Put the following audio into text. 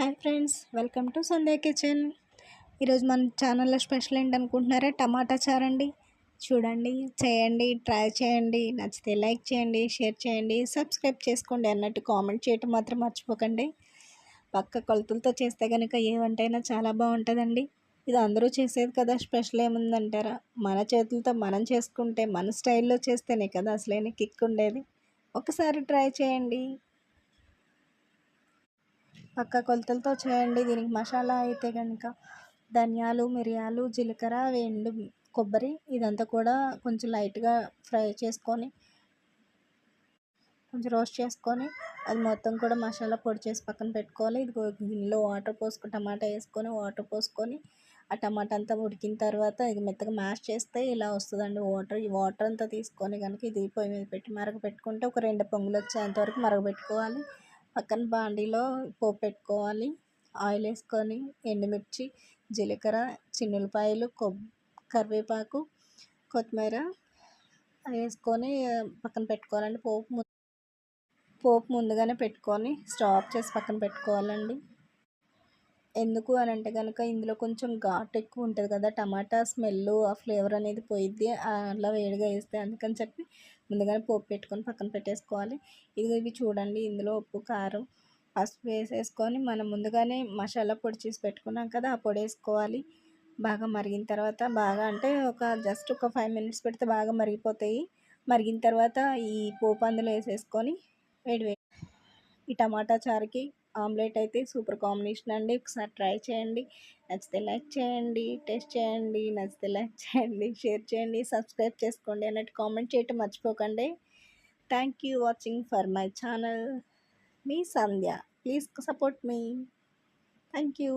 Hi friends, welcome to Sandhya kitchen. ఈరోజు మన ఛానల్లో స్పెషల్ ఏంటనుకుంటున్నారా? టమాటా చారు అండి. చూడండి, చేయండి, ట్రై చేయండి. నచ్చితే లైక్ చేయండి, షేర్ చేయండి, సబ్స్క్రైబ్ చేసుకోండి అన్నట్టు కామెంట్ చేయటం మాత్రం మర్చిపోకండి. పక్క కొలతలతో చేస్తే కనుక ఏ వంటైనా చాలా బాగుంటుందండి. ఇది అందరూ చేసేది కదా, స్పెషల్ ఏముందంటారా? మన చేతులతో మనం చేసుకుంటే మన స్టైల్లో చేస్తేనే కదా అసలైన కిక్ ఉండేది. ఒకసారి ట్రై చేయండి. పక్క కొలతలతో చేయండి. దీనికి మసాలా అయితే కనుక ధనియాలు, మిరియాలు, జీలకర్ర, ఎండు కొబ్బరి ఇదంతా కూడా కొంచెం లైట్గా ఫ్రై చేసుకొని కొంచెం రోస్ట్ చేసుకొని అది మొత్తం కూడా మసాలా పొడి చేసి పక్కన పెట్టుకోవాలి. ఇది గిన్నెలో వాటర్ పోసుకొని టమాటా వేసుకొని వాటర్ పోసుకొని ఆ టమాటా అంతా ఉడికిన తర్వాత ఇది మెత్తగా మ్యాష్ చేస్తే ఇలా వస్తుందండి వాటర్. ఈ వాటర్ అంతా తీసుకొని కనుక ఇది పొయ్యి మీద పెట్టి మరగపెట్టుకుంటే ఒక 2 పొంగులు వచ్చేంతవరకు మరగపెట్టుకోవాలి. పక్కన బాండీలో పోపు పెట్టుకోవాలి. ఆయిల్ వేసుకొని ఎండుమిర్చి, జీలకర్ర, చిన్నులపాయలు, కరివేపాకు, కొత్తిమీర వేసుకొని పక్కన పెట్టుకోవాలండి. పోపు ముందుగానే పెట్టుకొని స్టవ్ ఆఫ్ చేసి పక్కన పెట్టుకోవాలండి. ఎందుకు అని అంటే కనుక ఇందులో కొంచెం ఘాటు ఎక్కువ ఉంటుంది కదా, టమాటా స్మెల్ ఆ ఫ్లేవర్ అనేది పోయిద్ది అలా వేడిగా వేస్తే. అందుకని చెప్పి ముందుగానే పోపు పెట్టుకొని పక్కన పెట్టేసుకోవాలి. ఇవి చూడండి, ఇందులో ఉప్పు, కారం, పసుపు వేసేసుకొని మనం ముందుగానే మసాలా పొడి చేసి పెట్టుకున్నాం కదా, ఆ పొడి వేసుకోవాలి. బాగా మరిగిన తర్వాత అంటే జస్ట్ ఒక 5 మినిట్స్ పెడితే బాగా మరిగిపోతాయి. మరిగిన తర్వాత ఈ పోపు అందులో వేసేసుకొని ఈ టమాటా చారుకి ఆమ్లెట్ అయితే సూపర్ కాంబినేషన్ అండి. ఒకసారి ట్రై చేయండి. నచ్చితే లైక్ చేయండి, టేస్ట్ చేయండి. నచ్చితే లైక్ చేయండి, షేర్ చేయండి, సబ్స్క్రైబ్ చేసుకోండి అన్నట్టు కామెంట్ చేయటం మర్చిపోకండి. Thank you watching for my channel. Me Sandhya. Please support me. Thank you.